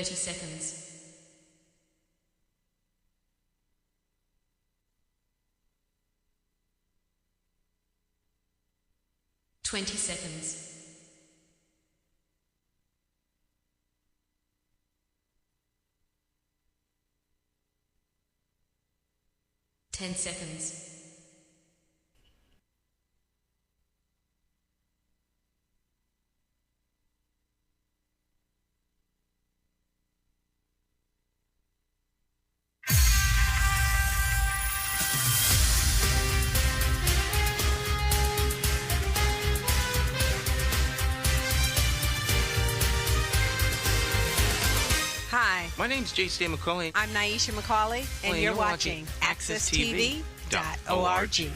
30 seconds. 20 seconds. 10 seconds. Hi, My name's J.C. McCauley. I'm Naisha McCauley, and you're watching AccessTV.org.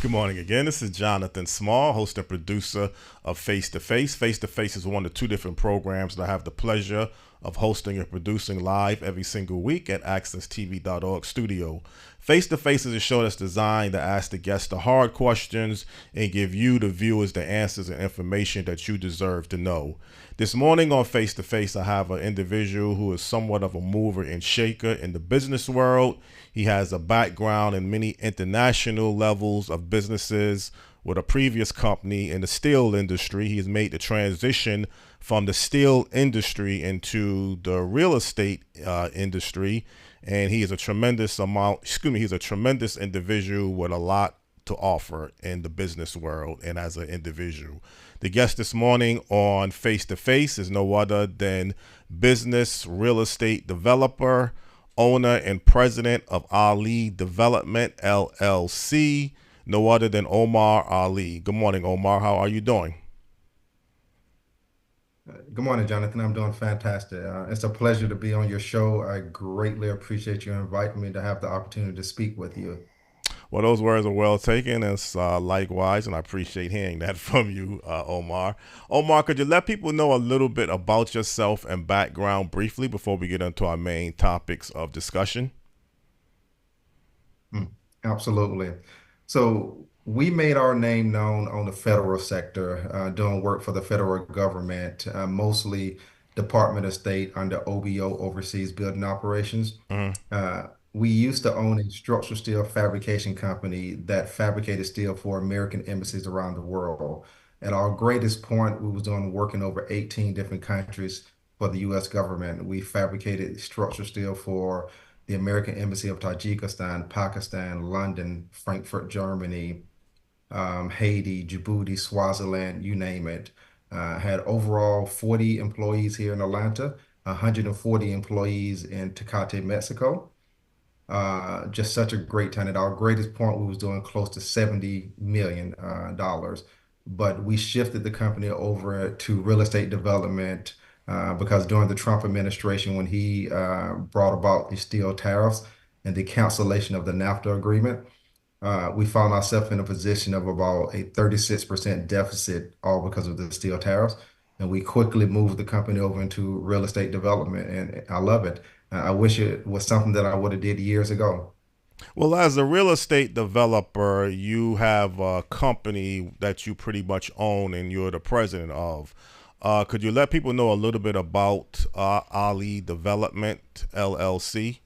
Good morning again. This is Jonathan Small, host and producer of Face to Face. Face to Face is one of two different programs that I have the pleasure of hosting and producing live every single week at AccessTV.org studio. Face to Face is a show that's designed to ask the guests the hard questions and give you, the viewers, the answers and information that you deserve to know. This morning on Face to Face, I have an individual who is somewhat of a mover and shaker in the business world. He has a background in many international levels of businesses. With a previous company in the steel industry, he has made the transition from the steel industry into the real estate industry, and he is a tremendous individual with a lot to offer in the business world and as an individual. The guest this morning on Face to Face is no other than business real estate developer, owner and president of Ali Development LLC, no other than Omar Ali. Good morning, Omar. How are you doing? Good morning, Jonathan. I'm doing fantastic. It's a pleasure to be on your show. I greatly appreciate you inviting me to have the opportunity to speak with you. Well, those words are well taken. It's likewise, and I appreciate hearing that from you, Omar. Omar, could you let people know a little bit about yourself and background briefly before we get into our main topics of discussion? Absolutely. So we made our name known on the federal sector, doing work for the federal government, mostly Department of State under OBO, Overseas Building Operations. Mhm. We used to own a structural steel fabrication company that fabricated steel for American embassies around the world. At our greatest point, we was doing work in over 18 different countries for the U.S. government. We fabricated structural steel for the American Embassy of Tajikistan, Pakistan, London, Frankfurt, Germany, Haiti, Djibouti, Swaziland, you name it. Had overall 40 employees here in Atlanta, 140 employees in Tecate, Mexico. Just such a great time. At our greatest point, we was doing close to $70 million dollars. But we shifted the company over to real estate development because during the Trump administration, when he brought about the steel tariffs and the cancellation of the NAFTA agreement, we found ourselves in a position of about a 36% deficit, all because of the steel tariffs. And we quickly moved the company over into real estate development, and I love it. I wish it was something that I would have did years ago. Well, as a real estate developer, you have a company that you pretty much own and you're the president of. Could you let people know a little bit about Ali Development LLC?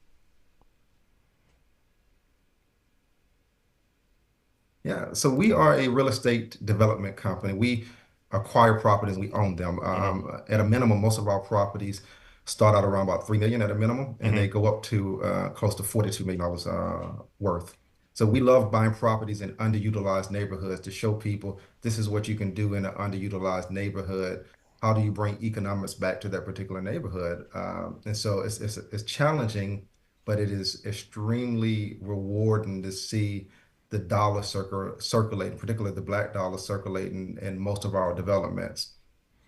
Yeah, so we are a real estate development company. We acquire properties, we own them. Mm-hmm. At a minimum, most of our properties start out around about 3 million at a minimum, and Mm-hmm. they go up to close to $42 million worth. So we love buying properties in underutilized neighborhoods to show people this is what you can do in an underutilized neighborhood. How do you bring economics back to that particular neighborhood? And so it's challenging but it is extremely rewarding to see the dollar circulating, particularly the black dollar circulating in most of our developments.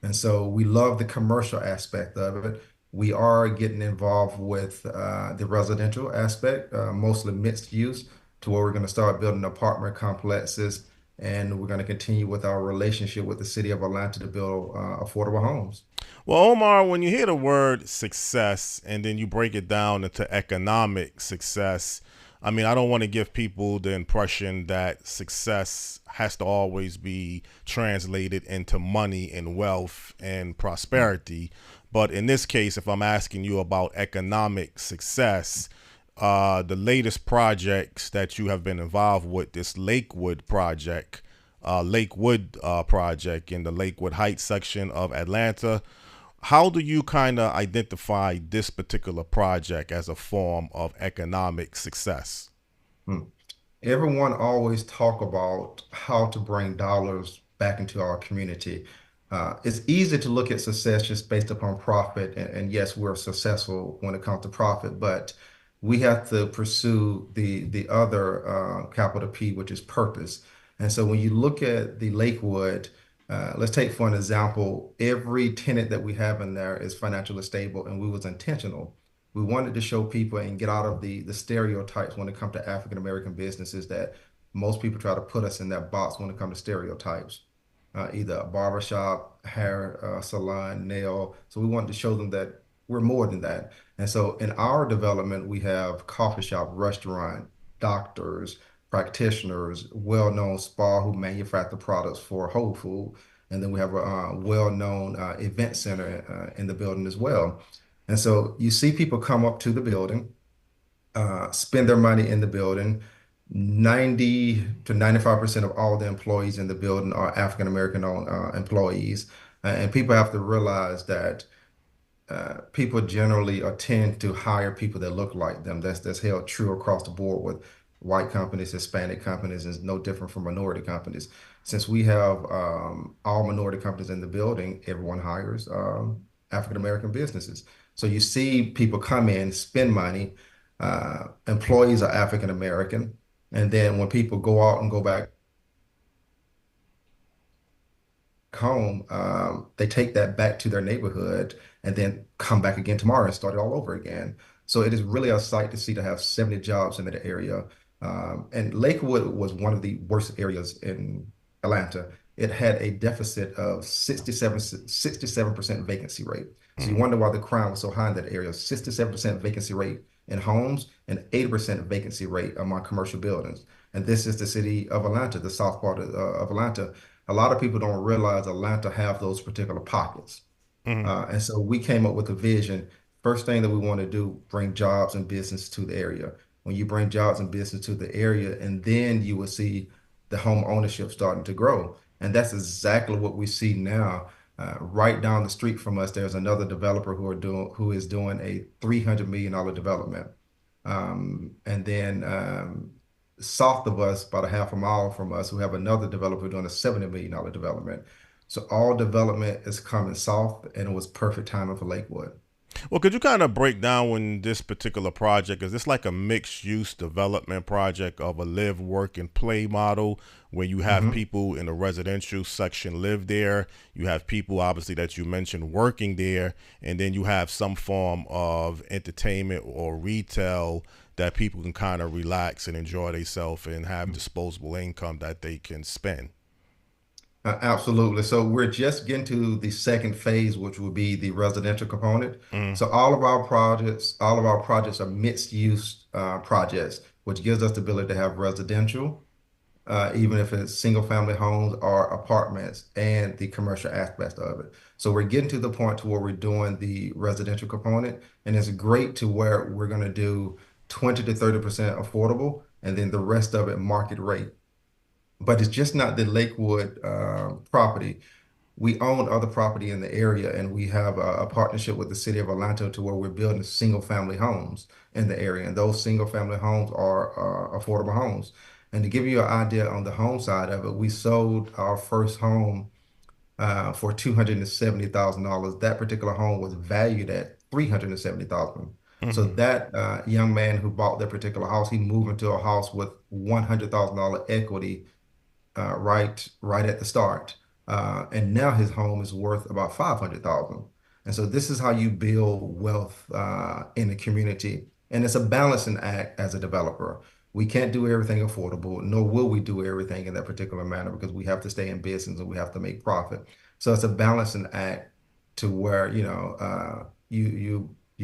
And so we love the commercial aspect of it. We are getting involved with the residential aspect, mostly mixed use, to where we're going to start building apartment complexes, and we're going to continue with our relationship with the city of Atlanta to build affordable homes. Well, Omar, when you hear the word success and then you break it down into economic success, I mean, I don't want to give people the impression that success has to always be translated into money and wealth and prosperity. But in this case, if I'm asking you about economic success, the latest projects that you have been involved with, this Lakewood project in the Lakewood Heights section of Atlanta. How do you kind of identify this particular project as a form of economic success? Hmm. Everyone always talk about how to bring dollars back into our community. It's easy to look at success just based upon profit, and yes, we're successful when it comes to profit, but we have to pursue the other capital P, which is purpose. And so when you look at the Lakewood, let's take for an example, every tenant that we have in there is financially stable, and we was intentional. We wanted to show people and get out of the stereotypes when it comes to African American businesses that most people try to put us in that box when it comes to stereotypes. Either a barbershop, hair salon, nail. So we wanted to show them that we're more than that. And so in our development, we have coffee shop, restaurant, doctors, practitioners, well-known spa who manufacture products for Whole Food. And then we have a well-known event center in the building as well. And so you see people come up to the building, spend their money in the building. 90 to 95% of all the employees in the building are African American owned employees. And people have to realize that people generally tend to hire people that look like them. That's held true across the board with white companies, Hispanic companies, is no different from minority companies. Since we have all minority companies in the building, everyone hires African American businesses. So you see people come in, spend money. Employees are African American, and then when people go out and go back home, they take that back to their neighborhood and then come back again tomorrow and start it all over again. So it is really a sight to see to have 70 jobs in that area. And Lakewood was one of the worst areas in Atlanta. It had a deficit of 67% vacancy rate. So you Mm. wonder why the crime was so high in that area. 67% vacancy rate in homes and 80% vacancy rate among commercial buildings. And this is the city of Atlanta, the south part of Atlanta. A lot of people don't realize Atlanta have those particular pockets. Mhm. And so we came up with a vision. First thing that we want to do, bring jobs and business to the area. When you bring jobs and business to the area, and then you will see the home ownership starting to grow. And that's exactly what we see now. Right down the street from us, there's another developer who is doing a $300 million development. And then south of us, about a half a mile from us, we have another developer doing a $70 million development. So all development is coming south, and it was perfect timing for Lakewood. Well, could you kind of break down when this particular project is this like a mixed use development project of a live, work, and play model where you have Mhm. people in the residential section live there, you have people obviously that you mentioned working there, and then you have some form of entertainment or retail that people can kind of relax and enjoy themselves and have disposable income that they can spend. Absolutely. So we're just getting to the second phase, which will be the residential component. Mm. So all of our projects are mixed use projects, which gives us the ability to have residential, even if it's single family homes or apartments, and the commercial aspect of it. So we're getting to the point to where we're doing the residential component, and it's great to where we're going to do 20 to 30% affordable, and then the rest of it market rate. But it's just not the Lakewood property. We own other property in the area, and we have a partnership with the city of Atlanta to where we're building single family homes in the area. And those single family homes are affordable homes. And to give you an idea on the home side of it, we sold our first home for $270,000. That particular home was valued at $370,000. So that young man who bought that particular house, he moved into a house with $100,000 equity right at the start. And now his home is worth about 500,000. And so this is how you build wealth in the community. And it's a balancing act as a developer. We can't do everything affordable, nor will we do everything in that particular manner because we have to stay in business and we have to make profit. So it's a balancing act to where, you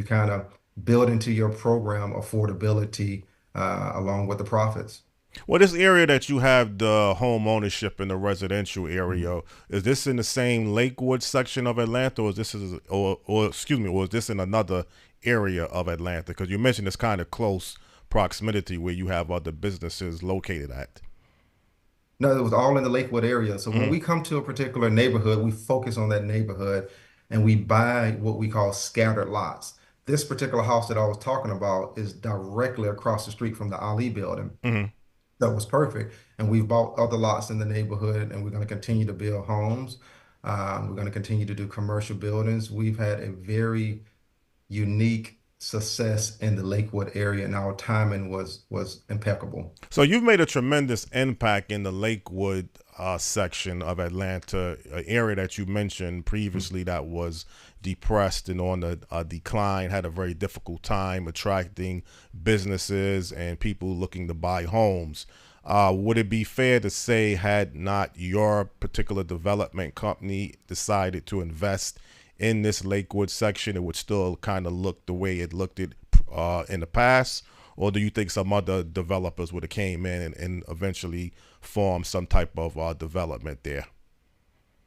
kind of build into your program affordability along with the profits. Well, this area that you have the home ownership in the residential area, is this in the same Lakewood section of Atlanta, or is this or excuse me, or is this in another area of Atlanta? Because you mentioned it's kind of close proximity where you have other businesses located at. No, it was all in the Lakewood area. So when Mm-hmm. we come to a particular neighborhood, we focus on that neighborhood and we buy what we call scattered lots. This particular house that I was talking about is directly across the street from the Ali building. Mm-hmm. That was perfect. And we've bought other lots in the neighborhood and we're going to continue to build homes. We're going to continue to do commercial buildings. We've had a very unique success in the Lakewood area and our timing was impeccable. So you've made a tremendous impact in the Lakewood section of Atlanta, an area that you mentioned previously that was depressed and on the decline, had a very difficult time attracting businesses and people looking to buy homes. Would it be fair to say, had not your particular development company decided to invest in this Lakewood section, it would still kind of look the way it looked in the past? Or do you think some other developers would have came in and eventually formed some type of development there?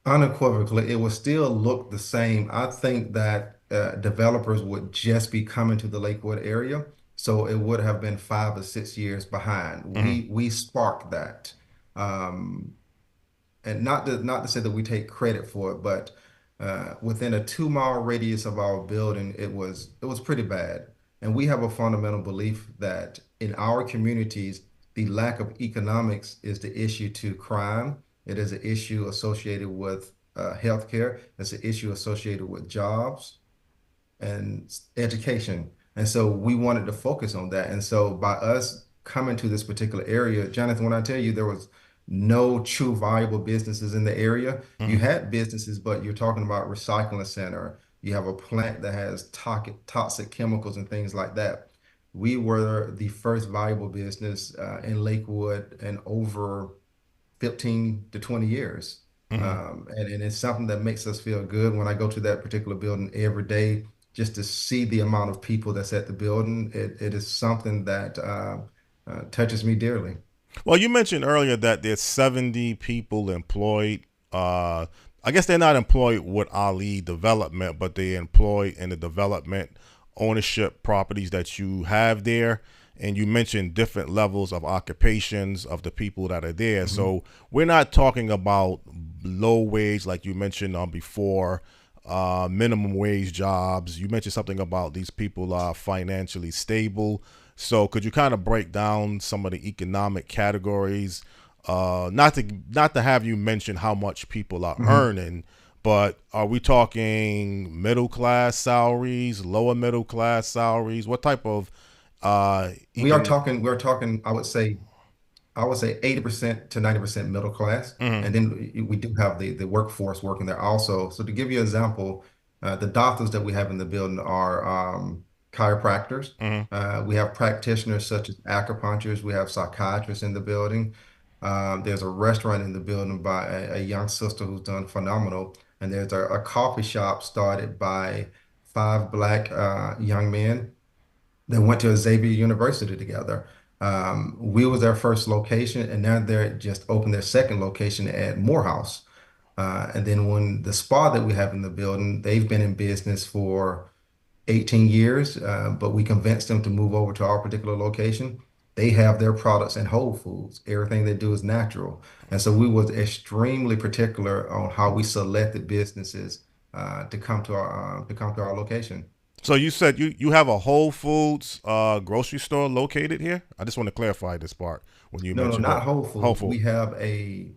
Unequivocally, it would still look the same. I think that developers would just be coming to the Lakewood area, so it would have been 5 or 6 years behind. Mm-hmm. We sparked that. Um, and not to say that we take credit for it, but within a 2 mile radius of our building, it was pretty bad. And we have a fundamental belief that in our communities, the lack of economics is the issue to crime. It is an issue associated with healthcare. It's an issue associated with jobs and education. And so we wanted to focus on that. And so by us coming to this particular area, Jonathan, when I tell you there was no true viable businesses in the area, you Mm-hmm. had businesses, but you're talking about recycling center. You have a plant that has toxic chemicals and things like that. We were the first viable business in Lakewood in over 15 to 20 years. Mm-hmm. And it's something that makes us feel good when I go to that particular building every day, just to see the amount of people that's at the building. It is something that touches me dearly. Well, you mentioned earlier that there's 70 people employed. I guess they're not employed with Ali Development, but they're employed in the development ownership properties that you have there. And you mentioned different levels of occupations of the people that are there. Mhm. So we're not talking about low wage like you mentioned before, minimum wage jobs. You mentioned something about these people are financially stable. So could you kind of break down some of the economic categories? Not to have you mention how much people are Mhm. earning, but are we talking middle class salaries, lower middle class salaries? What type of econ? We're talking, I would say 80% to 90% middle class. Mm-hmm. And then we do have the workforce working there also. So to give you an example, the doctors that we have in the building are chiropractors. Mm-hmm. We have practitioners such as acupuncturists. We have psychiatrists in the building. There's a restaurant in the building by a young sister who's done phenomenal. And there's a coffee shop started by five black young men that went to Xavier University together. We was their first location, and now they're just opened their second location at Morehouse. And then when the spa that we have in the building, they've been in business for 18 years, but we convinced them to move over to our particular location. They have their products in Whole Foods. Everything they do is natural. And so we was extremely particular on how we selected businesses to come to our location. So you said you have a Whole Foods grocery store located here? I just want to clarify this part when you No, no, mentioned not Whole Whole Foods. Food. We have a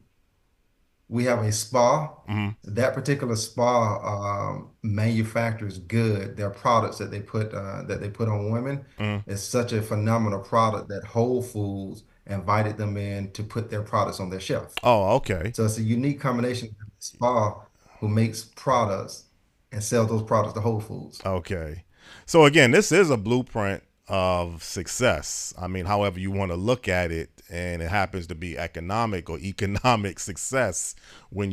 We have a spa. Hmm. That particular spa manufactures good. Their products that they put on women Hmm. is such a phenomenal product that Whole Foods invited them in to put their products on their shelf. Oh, okay. So it's a unique combination of the spa who makes products and sells those products to Whole Foods. Okay. So again, this is a blueprint of success. I mean, however you want to look at it, and it happens to be economic or economic success when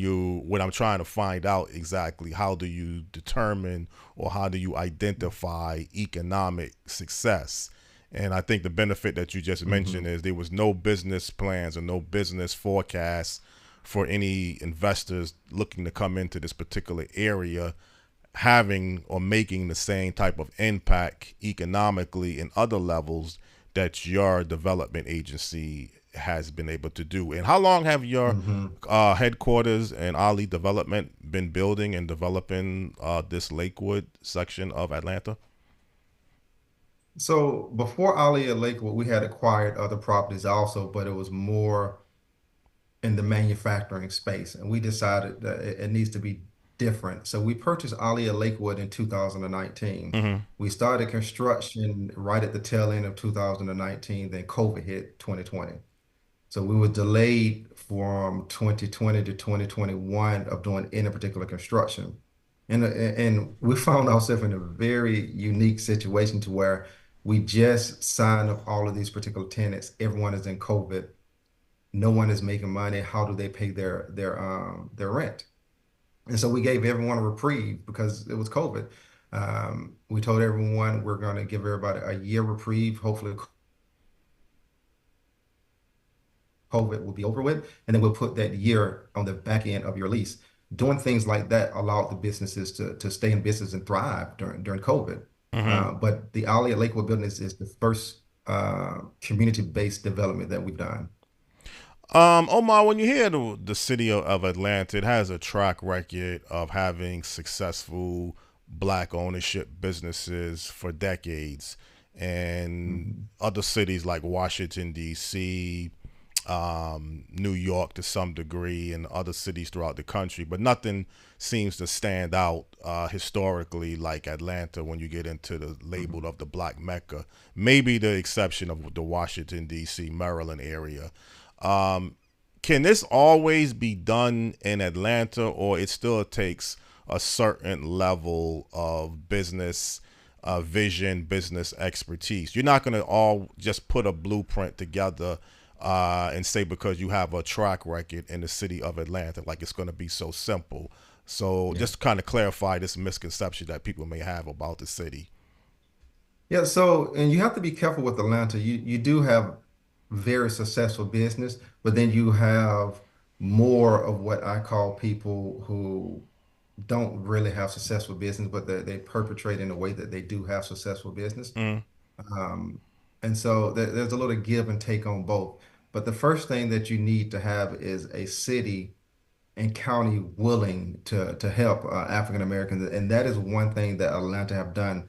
I'm trying to find out exactly how do you determine or how do you identify economic success. And I think the benefit that you just mentioned Mhm. is there was no business plans or no business forecasts for any investors looking to come into this particular area having or making the same type of impact economically in other levels that your development agency has been able to do. And how long have your Mhm. headquarters and Ali Development been building and developing this Lakewood section of Atlanta? So before Ali at Lakewood, we had acquired other properties also, but it was more in the manufacturing space, and we decided that it needs to be different. So we purchased Ali at Lakewood in 2019. Mm-hmm. We started construction right at the tail end of 2019, then COVID hit 2020. So we were delayed from 2020 to 2021 of doing any particular construction. And we found ourselves in a very unique situation to where we just signed up all of these particular tenants. Everyone is in COVID. No one is making money. How do they pay their rent? And so we gave everyone a reprieve because it was COVID. We told everyone we're going to give everybody a year reprieve. Hopefully, COVID will be over with, and then we'll put that year on the back end of your lease. Doing things like that allowed the businesses to stay in business and thrive during COVID. Mm-hmm. But the Alley at Lakewood building is the first community-based development that we've done. Omar, when you hear the city of Atlanta, it has a track record of having successful black ownership businesses for decades. And Mhm. other cities like Washington, D.C., New York to some degree, and other cities throughout the country. But nothing seems to stand out historically like Atlanta when you get into the label Mhm. of the Black Mecca. Maybe the exception of the Washington, D.C., Maryland area. Um, can this always be done in Atlanta, or it still takes a certain level of business vision, business expertise? You're not going to all just put a blueprint together and say because you have a track record in the city of Atlanta, like it's going to be so simple. So Yeah. just to kind of clarify this misconception that people may have about the city. Yeah, so and you have to be careful with Atlanta. You do have very successful business, but then you have more of what I call people who don't really have successful business, but they perpetrate in a way that they do have successful business. Mm, Um, and so there's a little give and take on both. But the first thing that you need to have is a city and county willing to help African Americans, and that is one thing that Atlanta have done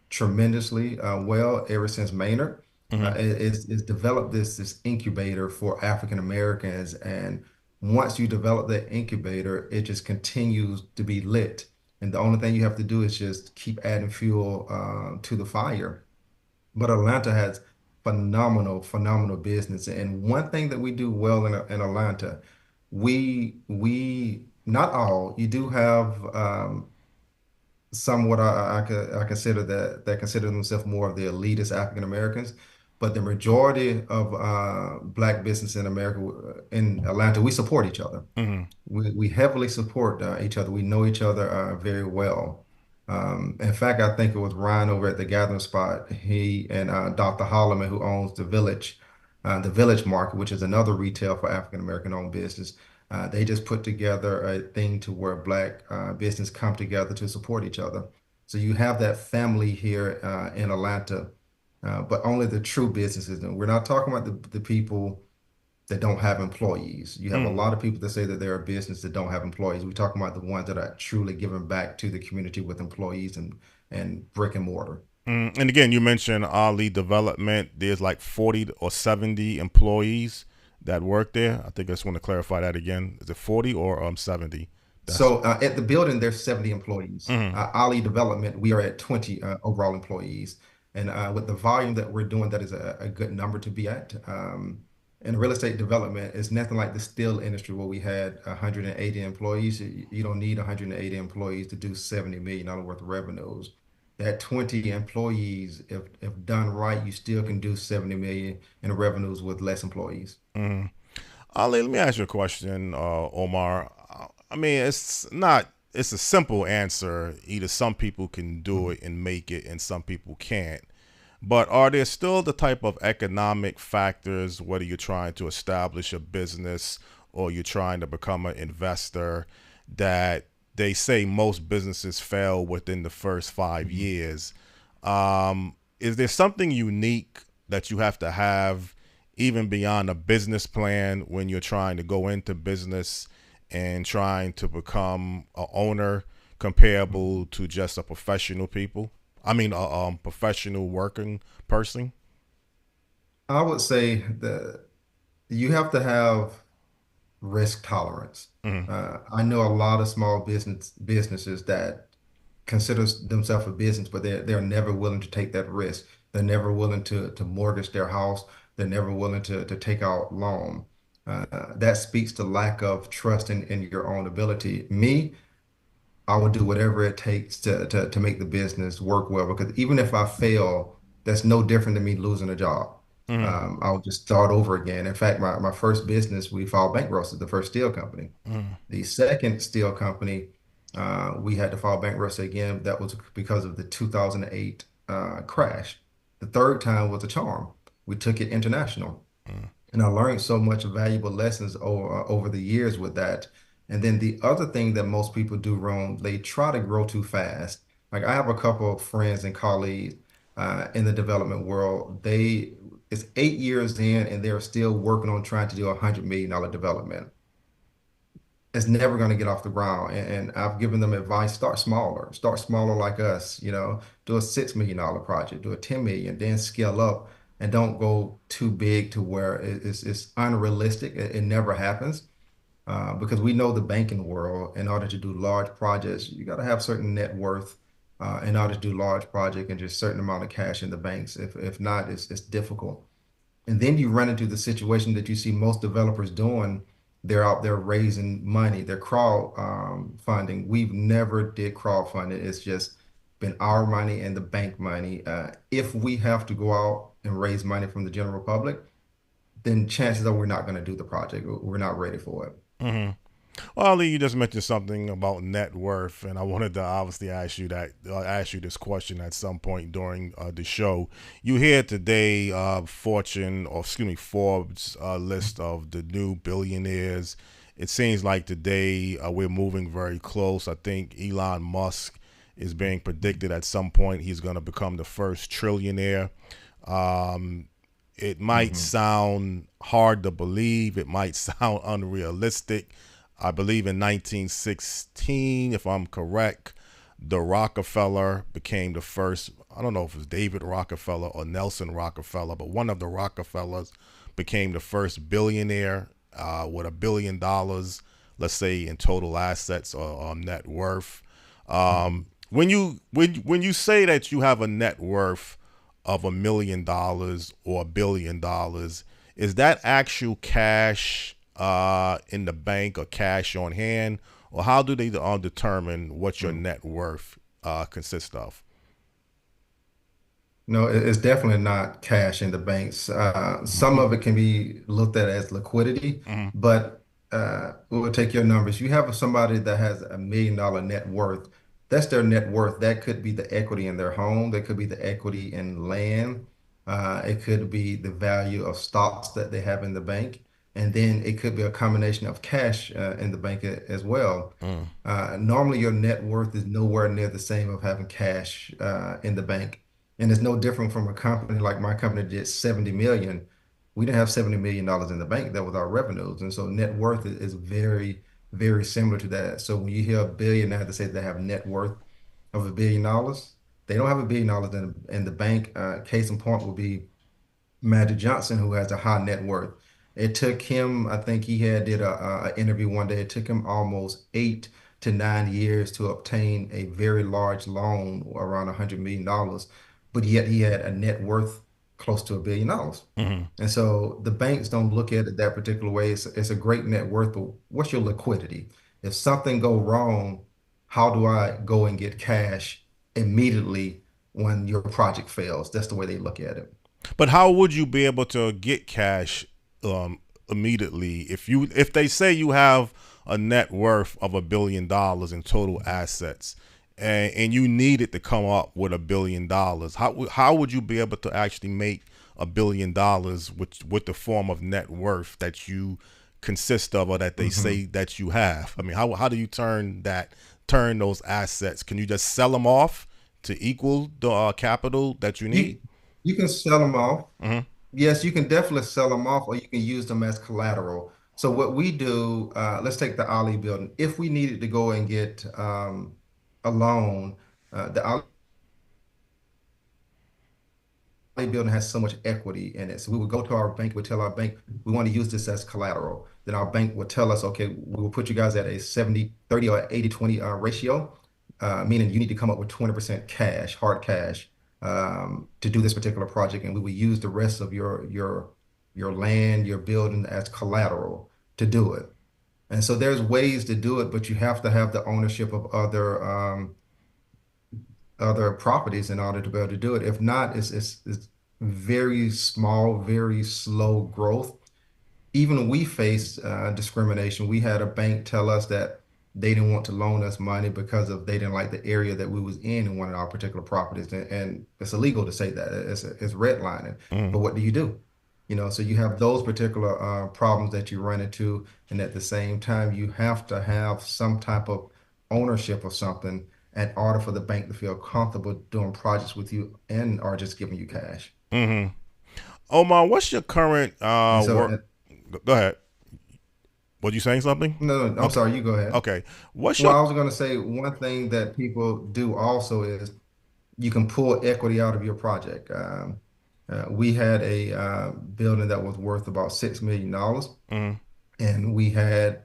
tremendously well ever since Maynard. mm-hmm, It's developed this incubator for African Americans, and once you develop that incubator, it just continues to be lit. And the only thing you have to do is just keep adding fuel to the fire. But Atlanta has phenomenal business. And one thing that we do well in Atlanta, we not all, you do have somewhat I consider that consider themselves more of the elitist African Americans, but the majority of black business in America in Atlanta, we support each other. mm-hmm, We heavily support each other. We know each other very well. In fact, I think it was Ryan over at the Gathering Spot. He and Dr. Holloman, who owns the Village Market, which is another retail for African American owned business. They just put together a thing to where black business come together to support each other. So you have that family here in Atlanta, but only the true businesses. And we're not talking about the people that don't have employees. You have a mm. lot of people that say that they're a business that don't have employees. We're talking about the ones that are truly giving back to the community with employees and brick and mortar. And again, you mentioned Ali Development. There's like 40 or 70 employees that work there? I think I just want to clarify that again. Is it 40 or 70? That's So at the building, there's 70 employees. mm, Ali Development, we are at 20 overall employees. And with the volume that we're doing, that is a good number to be at. And real estate development is nothing like the steel industry where we had 180 employees. You don't need 180 employees to do $70 million worth of revenues. That 20 employees, if done right, you still can do 70 million in revenues with less employees. mm. Ali, let me ask you a question, Omar. I mean, it's not. It's a simple answer. Either some people can do it and make it, and some people can't. But are there still the type of economic factors, whether you're trying to establish a business or you're trying to become an investor, that they say most businesses fail within the first 5 years? Is there something unique that you have to have, even beyond a business plan, when you're trying to go into business and trying to become a owner, comparable to just a professional people? I mean, a professional working person. I would say that you have to have risk tolerance. Mm-hmm. I know a lot of small businesses that consider themselves a business, but they're never willing to take that risk. They're never willing to mortgage their house. They're never willing to take out loan. That speaks to lack of trust in your own ability. Me, I will do whatever it takes to make the business work well because even if I fail, that's no different than me losing a job. Mm-hmm. I'll just start over again. In fact, my first business, we filed bankruptcy, the first steel company. Mm-hmm. The second steel company, we had to file bankruptcy again. That was because of the 2008 crash. The third time was a charm. We took it international. And I learned so much valuable lessons over the years with that. And then the other thing that most people do wrong, they try to grow too fast. Like I have a couple of friends and colleagues in the development world. It's 8 years in and they're still working on trying to do $100 million development. It's never going to get off the ground. And I've given them advice, start smaller like us, do a $6 million project, do a 10 million, then scale up and don't go too big to where it's unrealistic. It never happens because we know the banking world, in order to do large projects, you got to have certain net worth in order to do large project and just certain amount of cash in the banks. If not, it's difficult. And then you run into the situation that you see most developers doing. They're out there raising money. They're crowd funding. We've never did crowdfunding. It's just been our money and the bank money. If we have to go out and raise money from the general public, then chances are we're not going to do the project. We're not ready for it. Mm-hmm. Well, Ali, you just mentioned something about net worth, and I wanted to obviously ask you this question at some point during the show. You hear today, Forbes list of the new billionaires. It seems like today we're moving very close. I think Elon Musk is being predicted at some point he's going to become the first trillionaire. It might Mhm. sound hard to believe. It might sound unrealistic. I believe in 1916, if I'm correct, the Rockefeller became the first. I don't know if it was David Rockefeller or Nelson Rockefeller, but one of the Rockefellers became the first billionaire with $1 billion, let's say, in total assets or net worth. When you say that you have a net worth of $1 million or $1 billion, is that actual cash in the bank or cash on hand, or how do they determine what your net worth consists of? No, it's definitely not cash in the banks. Some of it can be looked at as liquidity, Mm-hmm. but we'll take your numbers. You have somebody that has $1 million net worth. That's their net worth. That could be the equity in their home. That could be the equity in land. It could be the value of stocks that they have in the bank. And then it could be a combination of cash in the bank as well. Mm. Normally, your net worth is nowhere near the same of having cash in the bank. And it's no different from a company like my company did 70 million. We didn't have $70 million in the bank. That was our revenues. And so net worth is very, very similar to that. So when you hear a billionaire that say they have net worth of $1 billion, they don't have $1 billion in the bank. Case in point would be Magic Johnson, who has a high net worth. It took him, I think he had did a interview one day. It took him almost 8 to 9 years to obtain a very large loan, around $100 million, but yet he had a net worth close to $1 billion. Hmm. And so the banks don't look at it that particular way. It's a great net worth, but what's your liquidity? If something go wrong, how do I go and get cash immediately when your project fails? That's the way they look at it. But how would you be able to get cash um, immediately if they say you have a net worth of $1 billion in total assets, and you needed to come up with $1 billion? How would you be able to actually make $1 billion with the form of net worth that you consist of, or that they Mhm. say that you have? I mean, how do you turn those assets? Can you just sell them off to equal the capital that you need? You you can sell them off. Hmm. Yes, you can definitely sell them off, or you can use them as collateral. So what we do, let's take the Ali building. If we needed to go and get a loan, the Ali building has so much equity in it. So we would go to our bank, we tell our bank, we want to use this as collateral. Then our bank would tell us, okay, we will put you guys at a 70/30 or 80/20 ratio, meaning you need to come up with 20% cash, hard cash, to do this particular project. And we would use the rest of your land, your building as collateral to do it. And so there's ways to do it, but you have to have the ownership of other properties in order to be able to do it. If not, it's very small, very slow growth. Even we faced discrimination. We had a bank tell us that they didn't want to loan us money because of they didn't like the area that we was in one of our particular properties, and it's illegal to say that. It's redlining. But what do you do? So you have those particular problems that you run into, and at the same time, you have to have some type of ownership of something in order for the bank to feel comfortable doing projects with you and or just giving you cash. Hmm. Omar, what's your current And so, work? Go ahead. Was you saying something? no, no, I'm Okay. sorry, you go ahead. Okay. What's Well, your I was going to say one thing that people do also is you can pull equity out of your project. We had a building that was worth about $6 million, mhm. and we had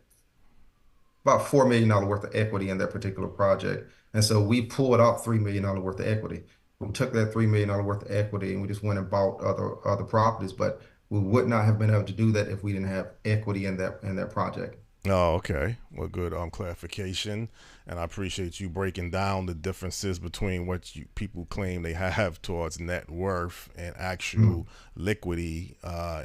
about $4 million worth of equity in that particular project. And so we pulled out $3 million worth of equity. We took that $3 million worth of equity and we just went and bought other properties, but we would not have been able to do that if we didn't have equity in that project. Oh, okay. Well, good clarification, and I appreciate you breaking down the differences between what people claim they have towards net worth and actual Mm. liquidity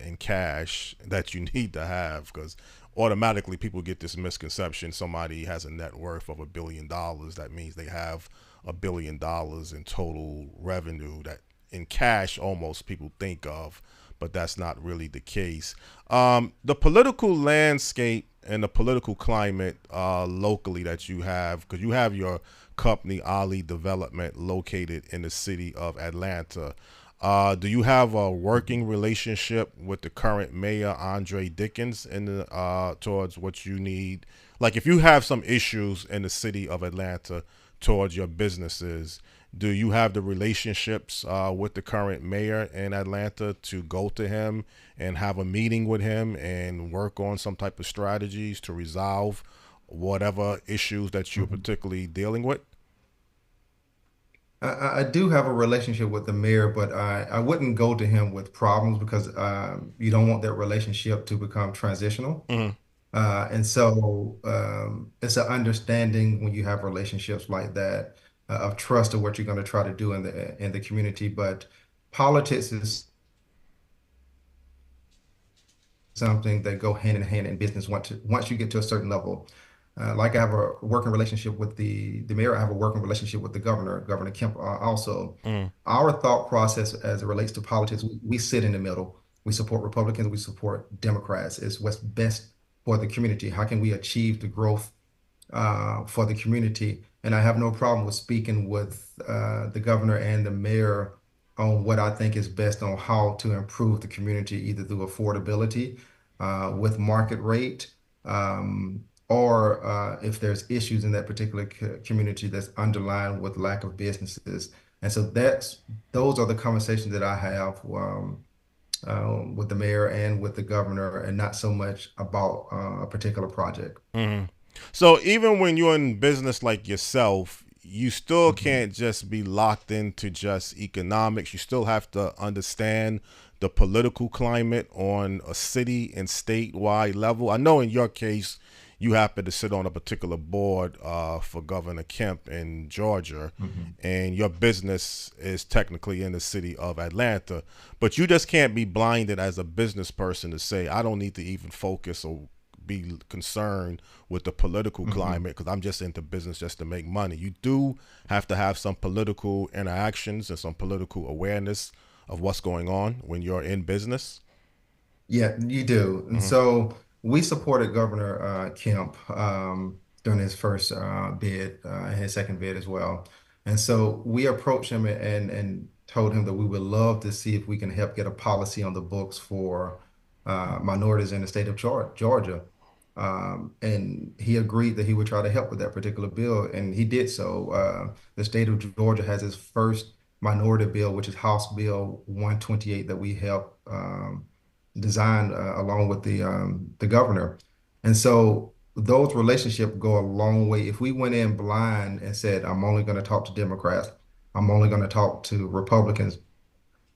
in cash that you need to have, because automatically people get this misconception: somebody has a net worth of $1 billion, that means they have $1 billion in total revenue, that in cash almost people think of, but that's not really the case. The political landscape and the political climate locally that you have, because you have your company Ali Development located in the city of Atlanta. Do you have a working relationship with the current mayor Andre Dickens in the towards what you need? Like, if you have some issues in the city of Atlanta towards your businesses, do you have the relationships with the current mayor in Atlanta to go to him and have a meeting with him and work on some type of strategies to resolve whatever issues that you're Mhm. particularly dealing with? I do have a relationship with the mayor, but I wouldn't go to him with problems because you don't want that relationship to become transitional. Hmm. And so it's an understanding when you have relationships like that of trust of what you're going to try to do in the community. But politics is something that go hand in hand in business once you get to a certain level. Like I have a working relationship with the mayor, I have a working relationship with the governor, Governor Kemp, also. Hmm. Our thought process as it relates to politics, we sit in the middle. We support Republicans, we support Democrats. It's what's best for the community. How can we achieve the growth for the community? And I have no problem with speaking with the governor and the mayor on what I think is best on how to improve the community, either through affordability with market rate, or if there's issues in that particular community that's underlined with lack of businesses. And so those are the conversations that I have with the mayor and with the governor, and not so much about a particular project. Hmm. So even when you're in business like yourself, you still Mhm. can't just be locked into just economics. You still have to understand the political climate on a city and statewide level. I know in your case, you happen to sit on a particular board for Governor Kemp in Georgia, Mhm. and your business is technically in the city of Atlanta. But you just can't be blinded as a business person to say, I don't need to even focus or be concerned with the political Mhm. climate because I'm just into business just to make money. You do have to have some political interactions and some political awareness of what's going on when you're in business. Yeah, you do. And Hmm. so we supported Governor Kemp during his first bid, and his second bid as well. And so we approached him and told him that we would love to see if we can help get a policy on the books for minorities in the state of Georgia. And he agreed that he would try to help with that particular bill, and he did so. The state of Georgia has its first minority bill, which is House Bill 128, that we helped design along with the governor. And so those relationships go a long way. If we went in blind and said, I'm only going to talk to Democrats, I'm only going to talk to Republicans,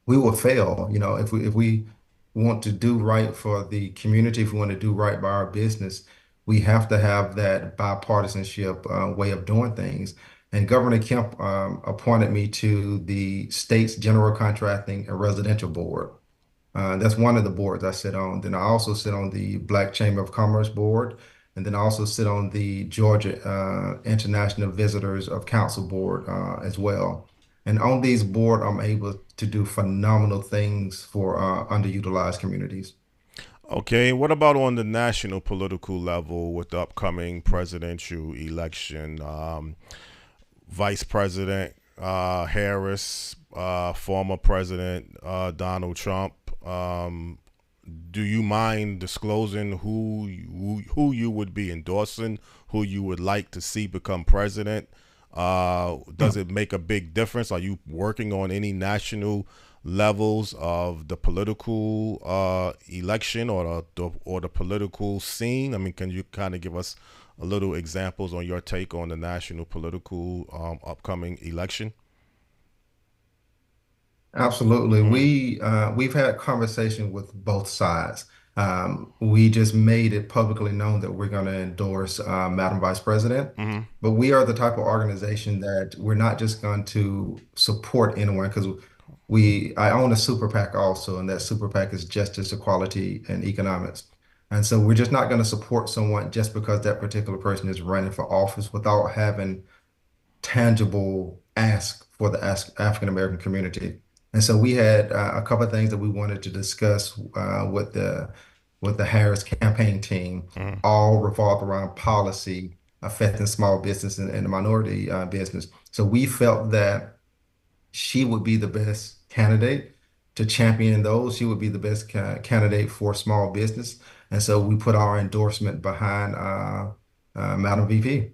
we will fail. If we want to do right for the community, if we want to do right by our business, we have to have that bipartisanship way of doing things. And Governor Kemp appointed me to the state's general contracting and residential board. That's one of the boards I sit on. Then I also sit on the Black Chamber of Commerce board, and then I also sit on the Georgia International Visitors of Council board as well. And on these board, I'm able to do phenomenal things for underutilized communities. Okay, what about on the national political level with the upcoming presidential election? Vice President Harris, former President Donald Trump. Do you mind disclosing who you would be endorsing, who you would like to see become president? Does it make a big difference? Are you working on any national levels of the political election or the political scene? I mean, can you kind of give us a little examples on your take on the national political upcoming election? Absolutely. Mm-hmm. We've had conversation with both sides. We just made it publicly known that we're going to endorse Madam Vice President, Mm-hmm. but we are the type of organization that we're not just going to support anyone because I own a super PAC also, and that super PAC is Justice, Equality, and Economics. And so we're just not going to support someone just because that particular person is running for office without having tangible ask for the African American community. And so we had a couple of things that we wanted to discuss with the Harris campaign team, Mm-hmm. all revolved around policy affecting small business and the minority business. So we felt that she would be the best candidate to champion those. She would be the best candidate for small business. And so we put our endorsement behind Madam VP.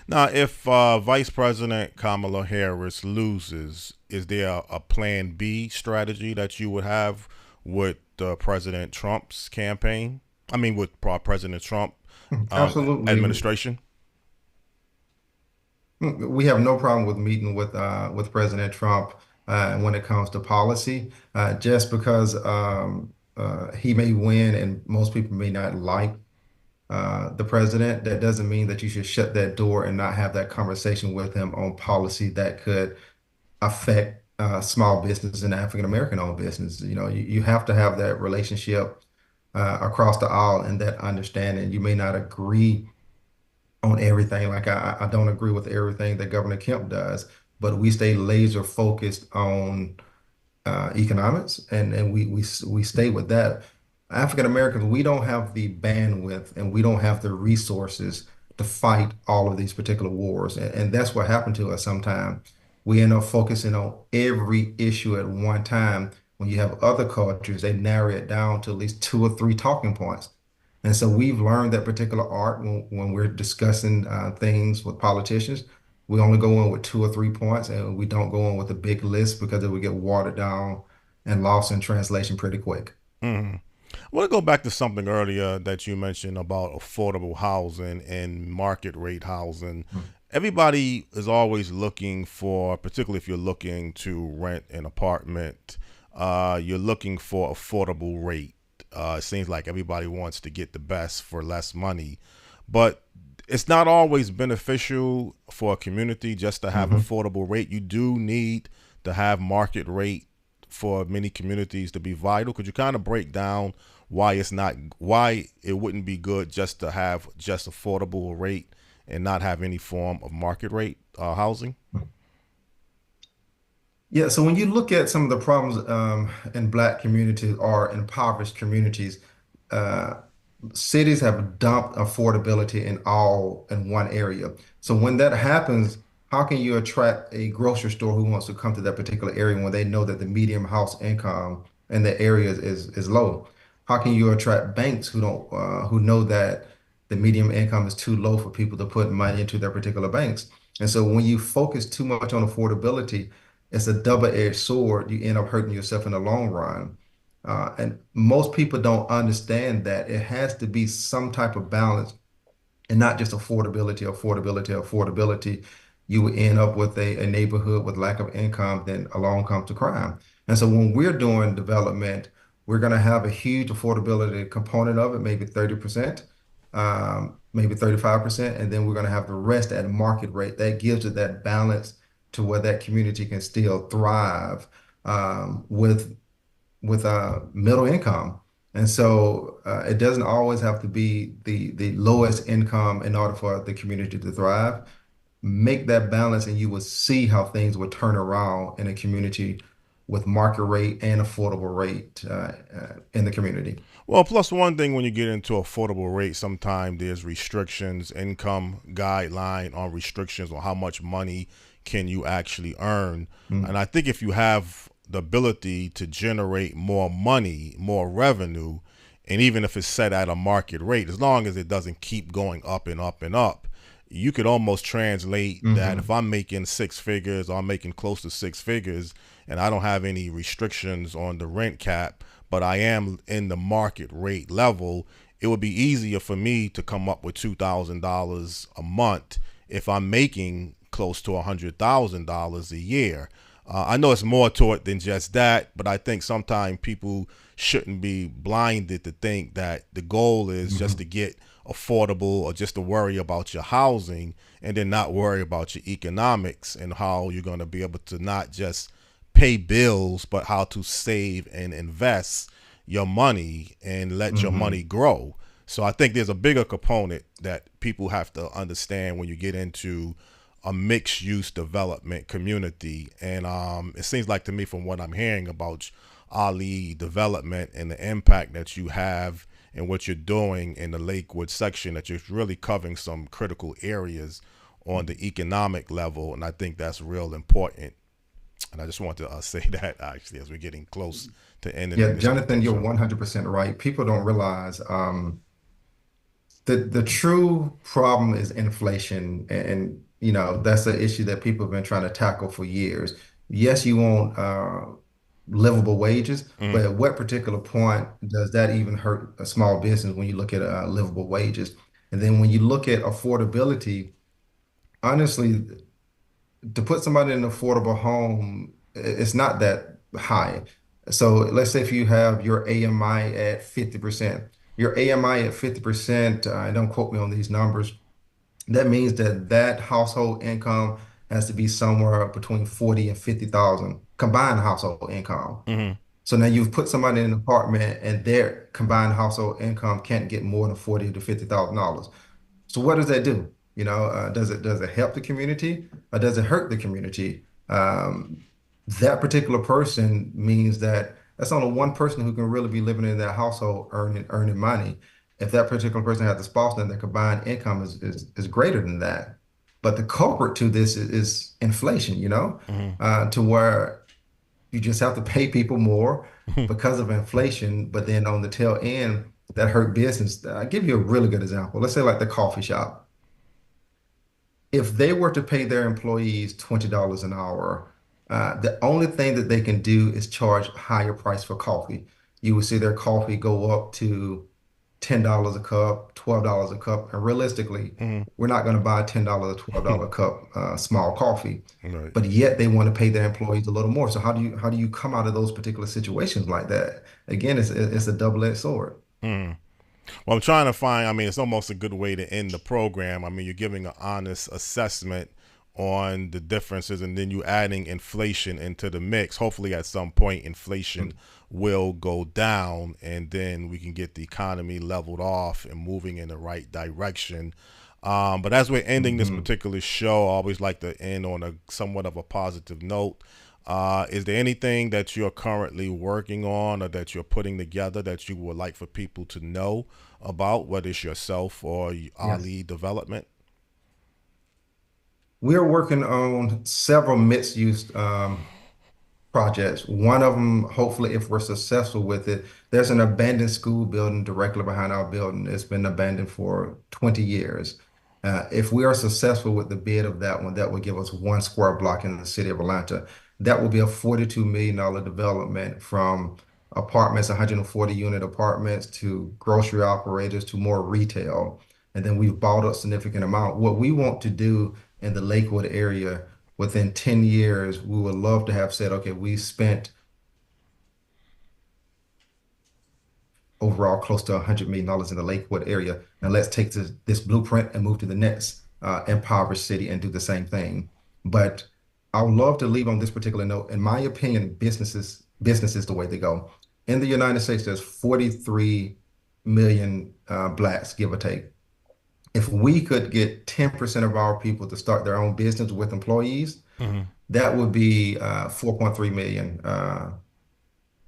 Now, if Vice President Kamala Harris loses, is there a Plan B strategy that you would have with President Trump's campaign? I mean, with President Trump Absolutely. administration? We have no problem with meeting with President Trump when it comes to policy, just because he may win and most people may not like the president. That doesn't mean that you should shut that door and not have that conversation with him on policy that could affect small business and African American owned business. You have to have that relationship across the aisle and that understanding. You may not agree on everything. Like I don't agree with everything that Governor Kemp does, but we stay laser focused on economics, and we stay with that. African Americans, we don't have the bandwidth and we don't have the resources to fight all of these particular wars, and that's what happened to us sometimes. We end up focusing on every issue at one time. When you have other cultures, they narrow it down to at least two or three talking points. And so we've learned that particular art when we're discussing things with politicians. We only go in with two or three points, and we don't go in with a big list because it would get watered down and lost in translation pretty quick. Mhm. I want to go back to something earlier that you mentioned about affordable housing and market rate housing. Everybody is always looking for, particularly if you're looking to rent an apartment, you're looking for affordable rate. It seems like everybody wants to get the best for less money, but it's not always beneficial for a community just to have Hmm. affordable rate. You do need to have market rate for many communities to be vital. Could you kind of break down why it wouldn't be good just to have just affordable rate and not have any form of market rate housing? Yeah, so when you look at some of the problems in Black communities or impoverished communities, uh, cities have dumped affordability in one area. So when that happens, how can you attract a grocery store who wants to come to that particular area when they know that the median house income in the area is low? How can you attract banks who know that the median income is too low for people to put money into their particular banks? And so when you focus too much on affordability, it's a double-edged sword. You end up hurting yourself in the long run. And most people don't understand that it has to be some type of balance and not just affordability. You would end up with a neighborhood with lack of income, then along comes the crime. And so when we're doing development, we're going to have a huge affordability component of it, maybe 30%, maybe 35%, and then we're going to have the rest at market rate. That gives it that balance to where that community can still thrive with middle income. And so it doesn't always have to be the lowest income in order for the community to thrive. Make that balance, and you will see how things will turn around in a community with market rate and affordable rate in the community. Well, plus one thing when you get into affordable rate, sometimes there's restrictions, income guideline on restrictions on how much money can you actually earn. And Mm. I think if you have the ability to generate more money, more revenue, and even if it's set at a market rate, as long as it doesn't keep going up and up and up, you could almost translate that if Hmm. I'm making six figures or I'm making close to six figures and I don't have any restrictions on the rent cap, but I am in the market rate level, it would be easier for me to come up with $2,000 a month if I'm making close to $100,000 a year. I know it's more to it than just that, but I think sometimes people shouldn't be blinded to think that the goal is just to Hmm. get affordable or just to worry about your housing and then not worry about your economics and how you're going to be able to not just pay bills, but how to save and invest your money and let your money Hmm. grow. So I think there's a bigger component that people have to understand when you get into a mixed use development community. And it seems like to me, from what I'm hearing about Ali Development and the impact that you have and what you're doing in the Lakewood section, that you're really covering some critical areas on the economic level. And I think that's real important. And I just want to say that actually as we're getting close to ending Yeah, this Jonathan, you're show. 100% right. People don't realize the true problem is inflation, and you know that's an issue that people have been trying to tackle for years. Yes, you want livable wages, but Mm. at what particular point does that even hurt a small business when you look at livable wages? And then when you look at affordability, honestly, to put somebody in an affordable home, it's not that high. So let's say if you have your AMI at 50%, your AMI at 50%, and don't quote me on these numbers, that means that that household income has to be somewhere between 40 and 50,000 combined household income. Hmm. So now you've put somebody in an apartment and their combined household income can't get more than 40 to $50,000. So what does that do? Does it help the community or does it hurt the community? That particular person means that that's only one person who can really be living in that household earning money. If that particular person has a spouse, then their combined income is greater than that. But the culprit to this is inflation, Hmm. to where you just have to pay people more because of inflation. But then on the tail end, that hurt business. I'll give you a really good example. Let's say like the coffee shop. If they were to pay their employees $20 an hour, The only thing that they can do is charge higher price for coffee. You will see their coffee go up to $10 a cup, $12 a cup, and realistically, Hmm. we're not going to buy a $10 or $12 cup small coffee. Right. But yet they want to pay their employees a little more. So how do you come out of those particular situations like that? Again, it's a double-edged sword. Mm. Well, I'm trying to find, I mean, it's almost a good way to end the program. I mean, you're giving an honest assessment on the differences and then you adding inflation into the mix. Hopefully at some point inflation will go down and then we can get the economy leveled off and moving in the right direction. But as we're ending this Mhm. particular show, I always like to end on a somewhat of a positive note. Is there anything that you're currently working on or that you're putting together that you would like for people to know about, whether it's yourself or Yes. Ali Development? We're working on several mixed-use projects. One of them, hopefully, if we're successful with it, there's an abandoned school building directly behind our building. It's been abandoned for 20 years. If we are successful with the bid of that one, that will give us 1 square block in the city of Atlanta. That will be a $42 million development from apartments, 140 unit apartments to grocery operators to more retail. And then we've bought a significant amount. What we want to do in the Lakewood area within 10 years, we would love to have said, okay, we spent overall close to $100 million in the Lakewood area. Now let's take this blueprint and move to the next impoverished city and do the same thing. But I would love to leave on this particular note. In my opinion, business is the way to go. In the United States, there's 43 million blacks, give or take. If we could get 10% of our people to start their own business with employees, Hmm. that would be 4.3 million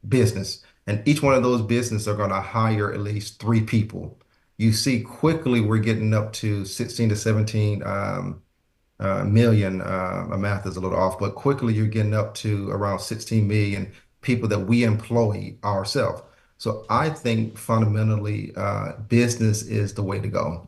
business. And each one of those businesses are going to hire at least 3 people. You see, quickly we're getting up to 16 to 17 million. My math is a little off, but quickly you're getting up to around 16 million people that we employ ourselves. So I think fundamentally, business is the way to go.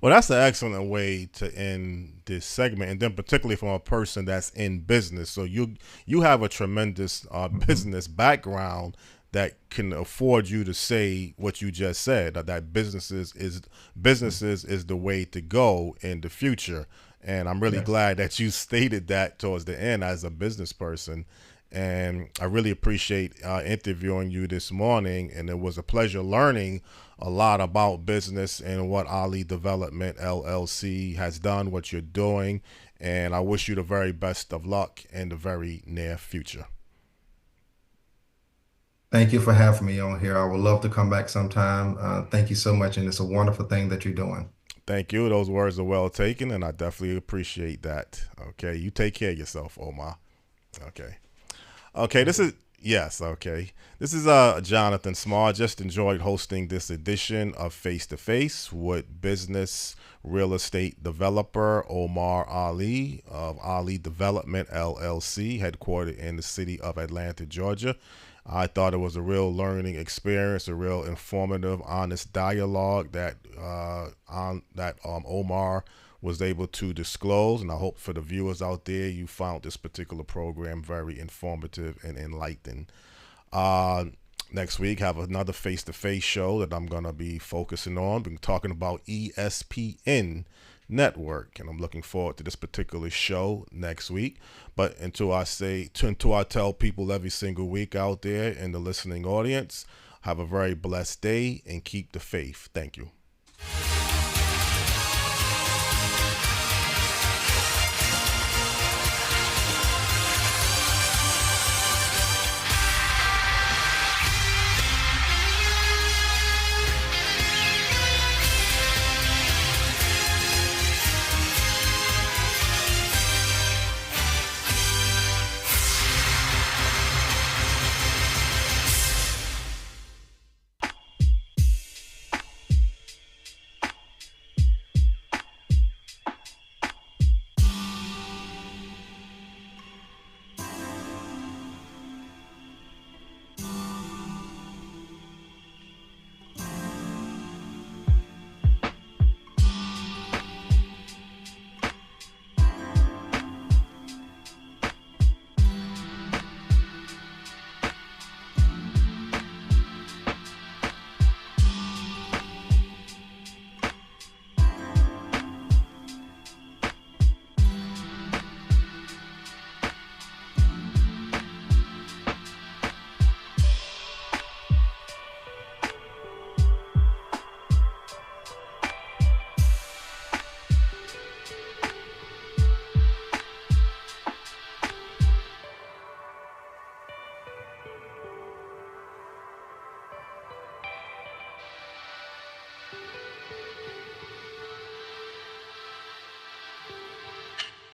Well, that's an excellent way to end this segment, and then particularly from a person that's in business. So you have a tremendous Mhm. business background that can afford you to say what you just said that businesses is the way to go in the future. And I'm really Yes. glad that you stated that towards the end as a business person. And I really appreciate interviewing you this morning. And it was a pleasure learning a lot about business and what Ali Development LLC has done, what you're doing. And I wish you the very best of luck in the very near future. Thank you for having me on here. I would love to come back sometime. Thank you so much, and it's a wonderful thing that you're doing. Thank you. Those words are well taken, and I definitely appreciate that. Okay. You take care of yourself, Omar. Okay. Okay, Thank this you. is yes, okay. This is Jonathan Small. I just enjoyed hosting this edition of Face to Face with business real estate developer Omar Ali of Ali Development LLC, headquartered in the city of Atlanta, Georgia. I thought it was a real learning experience, a real informative, honest dialogue that Omar was able to disclose, and I hope for the viewers out there you found this particular program very informative and enlightening. Uh, Next week have another face-to-face show that I'm gonna be focusing on. Been talking about ESPN network, and I'm looking forward to this particular show next week. But until I tell people every single week out there in the listening audience, have a very blessed day and keep the faith. Thank you.